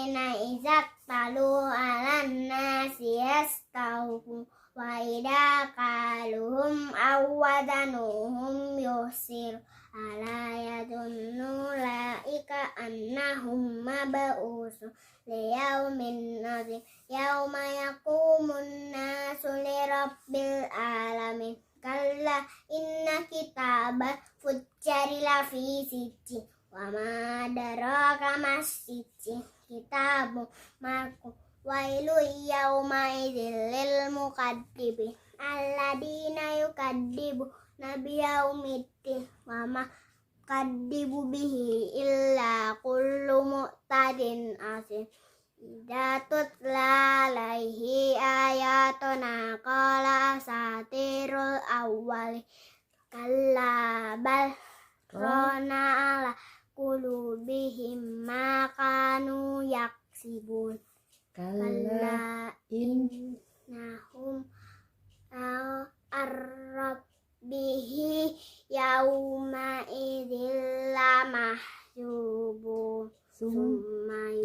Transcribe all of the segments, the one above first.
alladzina izak talu alan nasi yastawfu wa idza qaluhum awazanuhum yusir ala yadunnu laika annahum mab'usun liyaumin nazir yauma yaqumun nasu lirabbil alamin kalla inna kitabal fujjari lafi sijjin wa ma adraka mas sijjin kitabu marqum wailu yauma idzil lil mukaddibin alladina yukaddibu nabiyaumiddin wa ma kaddibu bihi illa kullu mu'tadin asim idza tutla alaihi ayatuna qala asatirul awwali kalla bal rana ala qulubihim ma kanu yaksibun kalla innahum ar-rabbihi yauma idzil lamahjubun summa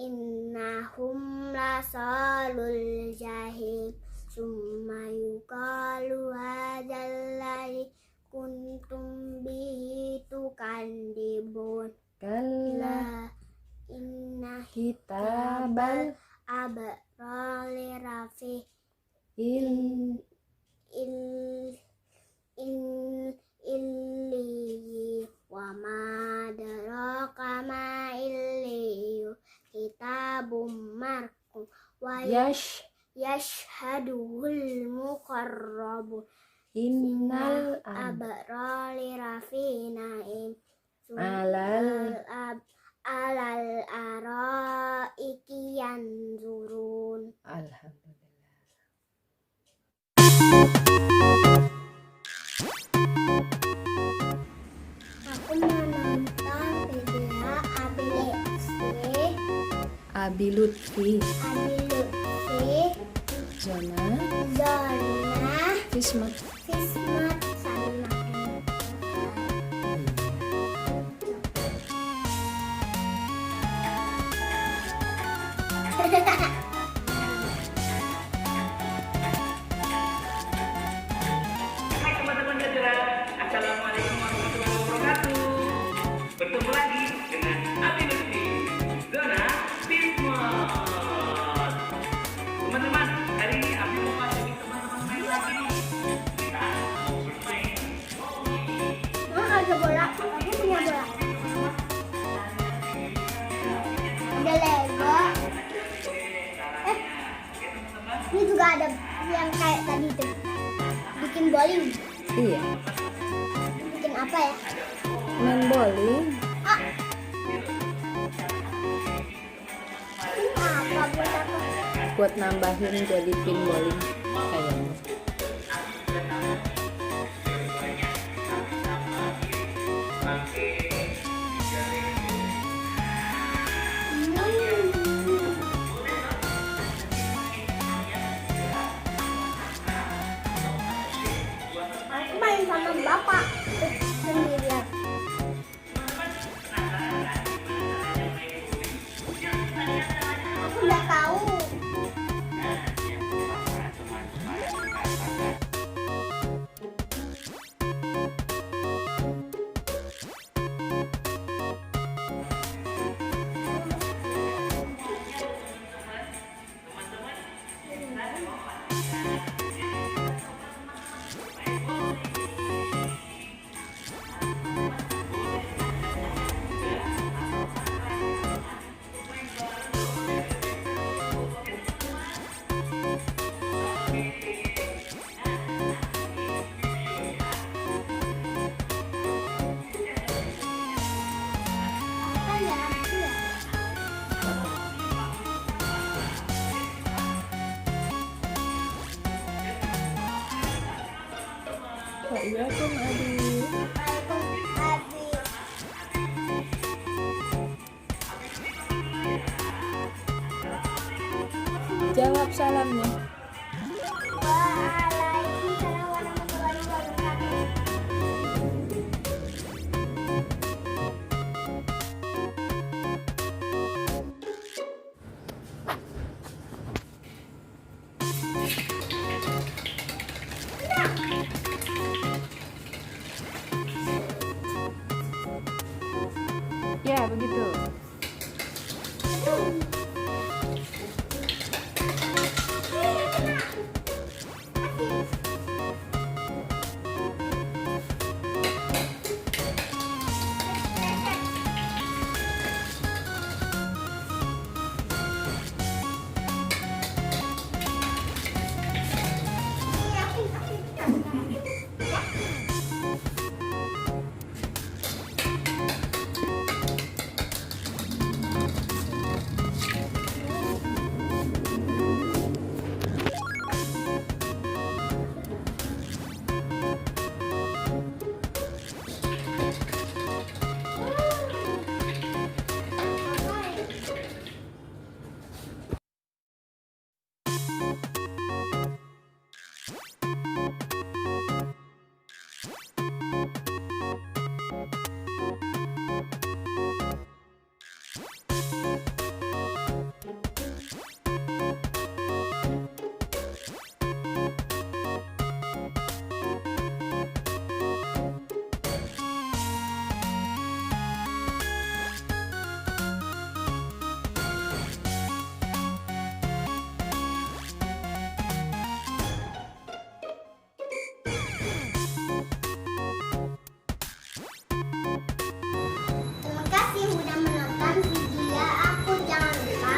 innahum lasalul jahim summa yuqalu hadzal ladzi kuntum bihi tukadzibun kalla inna kitabal abrari rafi illi wa ma adraka ma illi kitabum marqum wa yashhaduhul muqarrabun innal abrari rafi na'im alal araiki yanzurun. Alhamdulillah. Aku menonton video Abi Luthfi, Zona, fismot. sambil makan. Hai teman-teman Jadra, assalamualaikum warahmatullahi wabarakatuh. Bertemu lagi dengan Abi Luthfi, Zona, fismot. Teman-teman, hari ini Abi mau ngajakin teman-teman main lagi. Kita mau bermain ummi. Ada bola, aku punya bola. Ada Lego. Ini juga ada yang kayak tadi tuh. Bikin bowling. Iya, Bikin apa ya? main bowling. Apa buat apa? Buat nambahin jadi pin bowling kayaknya. Aku main sama bapak sendirian. Aku udah tahu. Apa ya? Aku ya? Oh iya kan Abi. Jawab salamnya. Waalaikumsalam warahmatullahi wabarakatuh. begitu. Terima kasih sudah menonton video aku. Jangan lupa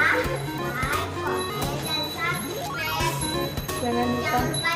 like, komen, dan subscribe. Jangan lupa Jangan lupa